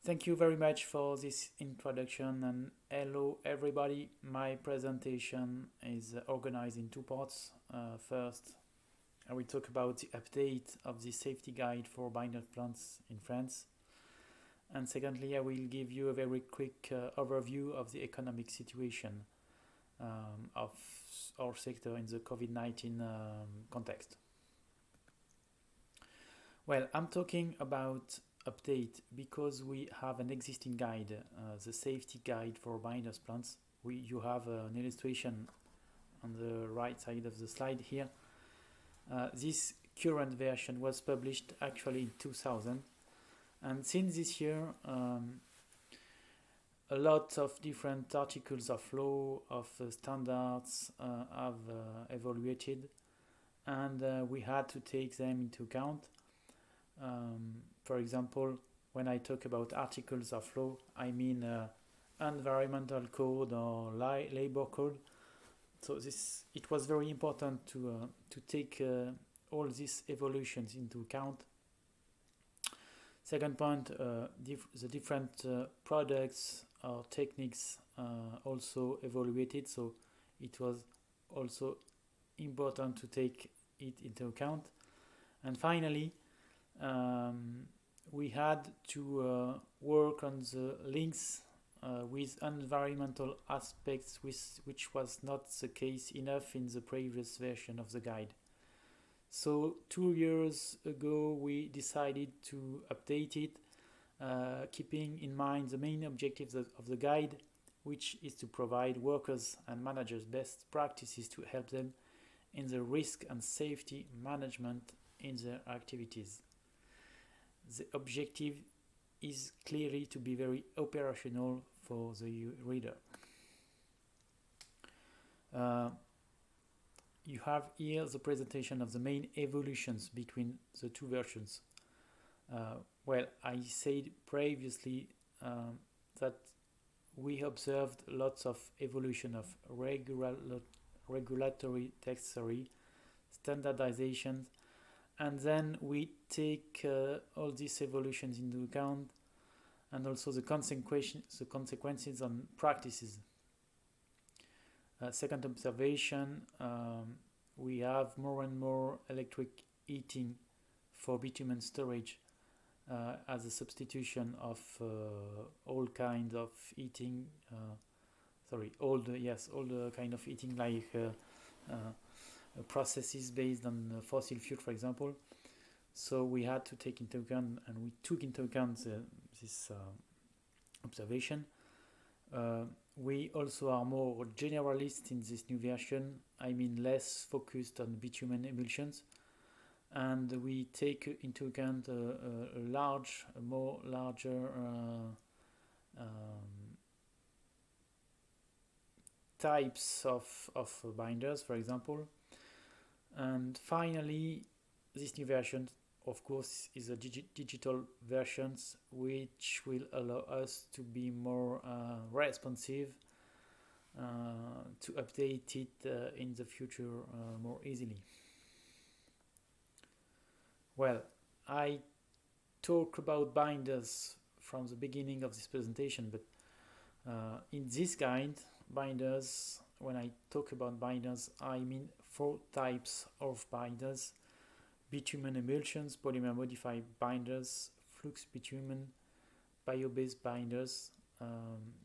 Thank you very much for this introduction and hello everybody. My presentation is organized in two parts. First, I will talk about the update of the safety guide for binder plants in France. And secondly, I will give you a very quick overview of the economic situation of our sector in the COVID-19 context. Well, I'm talking about update because we have an existing guide, the safety guide for binders plants. You have an illustration on the right side of the slide here. This current version was published actually in 2000, and since this year, a lot of different articles of law, of standards have evaluated, and we had to take them into account. For example, when I talk about articles of law, I mean environmental code or labor code. So it was very important to take all these evolutions into account. Second point, the different products or techniques also evaluated. So it was also important to take it into account. And finally, we had to work on the links with environmental aspects, which was not the case enough in the previous version of the guide. So 2 years ago we decided to update it, keeping in mind the main objectives of the guide, which is to provide workers and managers best practices to help them in the risk and safety management in their activities. The objective is clearly to be very operational for the reader. You have here the presentation of the main evolutions between the two versions. Well, I said previously that we observed lots of evolution of regulatory text, standardization, and then we take all these evolutions into account, and also the consequences on practices. Second observation, we have more and more electric heating for bitumen storage as a substitution of all kinds of heating. All the kind of heating like processes based on fossil fuel, for example. So we had to take into account, and we took into account this observation. We also are more generalist in this new version. I mean less focused on bitumen emulsions, and we take into account a larger types of binders, for example. And finally, this new version, of course, is a digital versions, which will allow us to be more responsive, to update it in the future more easily. Well, I talk about binders from the beginning of this presentation, but in this guide, binders, when I talk about binders, I mean 4 types of binders: bitumen emulsions, polymer modified binders, flux bitumen, bio-based binders.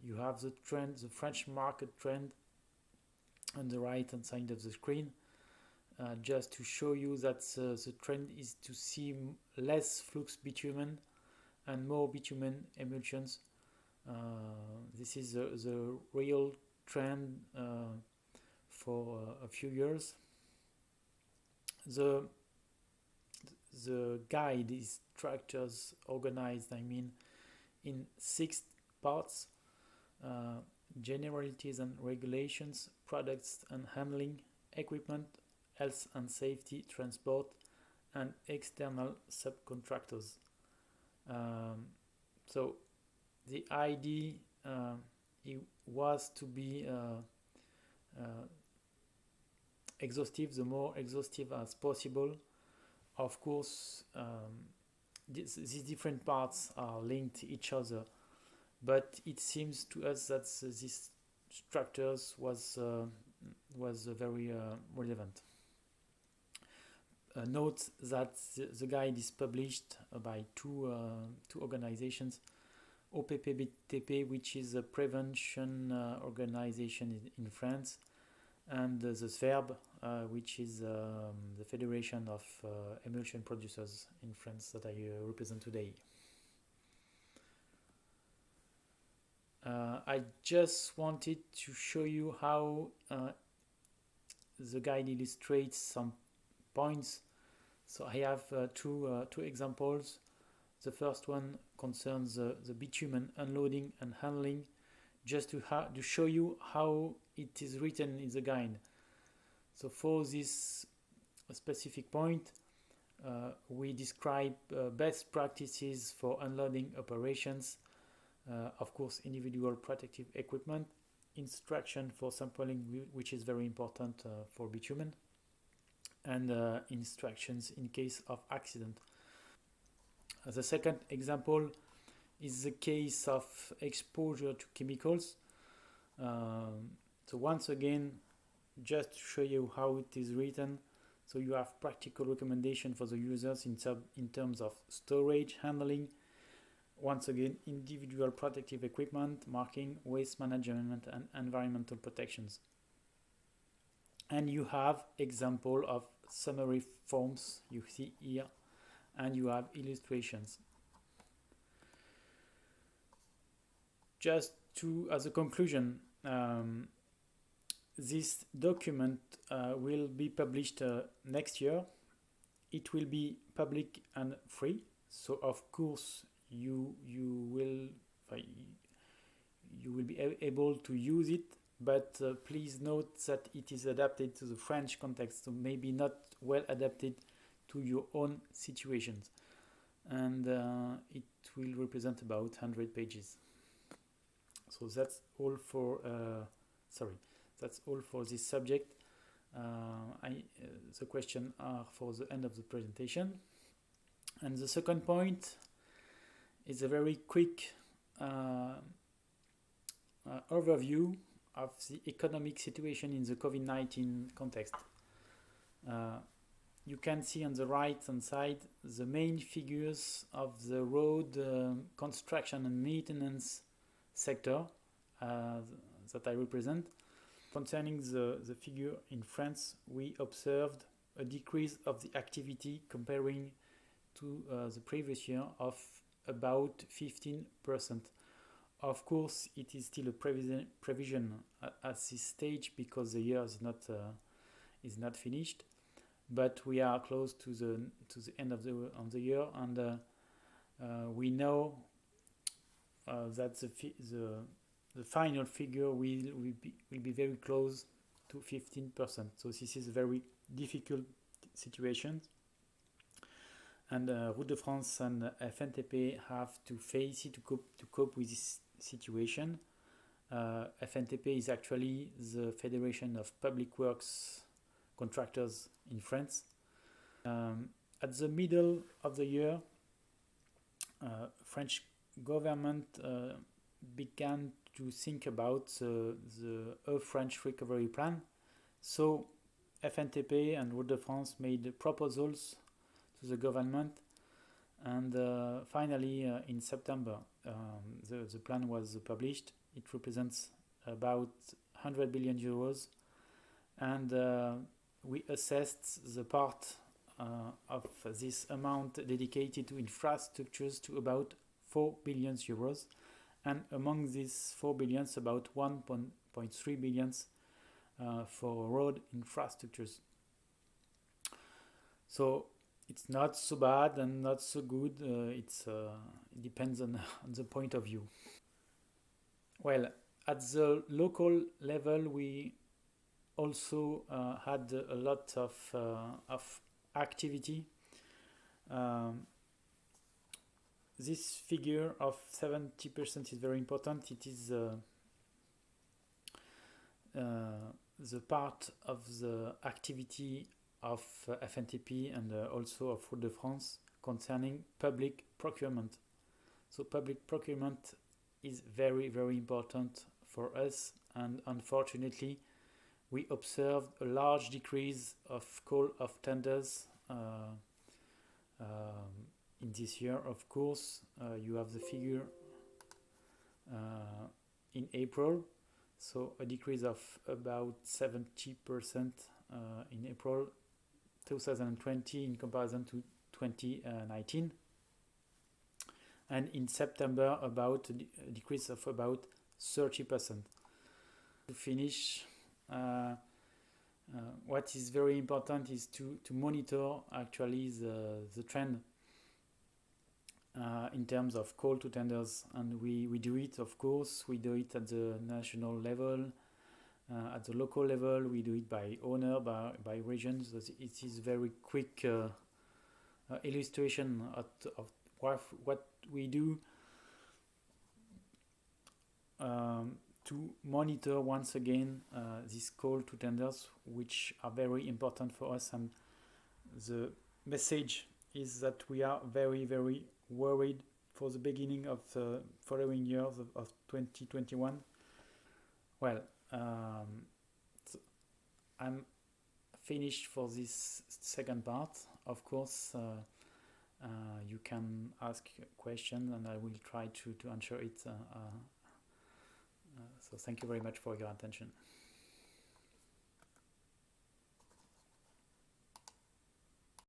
You have the French market trend on the right hand side of the screen, just to show you that the trend is to see less flux bitumen and more bitumen emulsions. This is the real trend for a few years. The guide is organized, in 6 parts: generalities and regulations, products and handling, equipment, health and safety, transport, and external subcontractors. So the idea it was to be exhaustive, the more exhaustive as possible. Of course, these different parts are linked to each other, but it seems to us that these structures was very relevant. Note that the guide is published by two organizations, OPPBTP, which is a prevention organization in France, and the SVERB, which is the Federation of Emulsion Producers in France that I represent today. I just wanted to show you how the guide illustrates some points. So I have two examples. The first one concerns the bitumen unloading and handling, just to show you how it is written in the guide. So for this specific point, we describe best practices for unloading operations, of course individual protective equipment, instruction for sampling, which is very important for bitumen, and instructions in case of accident. The second example is the case of exposure to chemicals. So once again, just to show you how it is written, so you have practical recommendation for the users in terms of storage, handling, once again individual protective equipment, marking, waste management, and environmental protections. And you have example of summary forms you see here, and you have illustrations. Just as a conclusion, this document will be published next year. It will be public and free, so of course you will be able to use it, but please note that it is adapted to the French context, so maybe not well adapted to your own situations, and it will represent about 100 pages. So that's all for that's all for this subject. The questions are for the end of the presentation. And the second point is a very quick overview of the economic situation in the COVID-19 context. You can see on the right hand side the main figures of the road construction and maintenance sector that I represent. Concerning the figure in France, we observed a decrease of the activity comparing to the previous year of about 15%. Of course, it is still a prevision at this stage because the year is not finished, but we are close to the end of the year, and we know that the final figure will be very close to 15%. So this is a very difficult situation, and Route de France and FNTP have to face it to cope with this situation. FNTP is actually the Federation of Public Works Contractors in France. At the middle of the year, French government began to think about the French recovery plan. So FNTP and Route de France made proposals to the government, and finally in September the plan was published. It represents about 100 billion euros, and we assessed the part of this amount dedicated to infrastructures to about 4 billion euros, and among these 4 billions, about 1.3 billions for road infrastructures. So it's not so bad and not so good. It depends on the point of view. Well, at the local level, we also had a lot of activity. This figure of 70% is very important. It is the part of the activity of FNTP and also of Route de France concerning public procurement. So public procurement is very, very important for us, and unfortunately we observed a large decrease of call of tenders in this year. Of course, you have the figure in April, so a decrease of about 70% in April 2020 in comparison to 2019, and in September about a decrease of about 30%. To finish, what is very important is to monitor actually the trend in terms of call to tenders, and we do it, of course. We do it at the national level, at the local level. We do it by owner, by regions. It is very quick illustration of what we do to monitor once again these call to tenders, which are very important for us. And the message is that we are very, very worried for the beginning of the following years of 2021. Well, so I'm finished for this second part. Of course, you can ask questions and I will try to answer it. So thank you very much for your attention.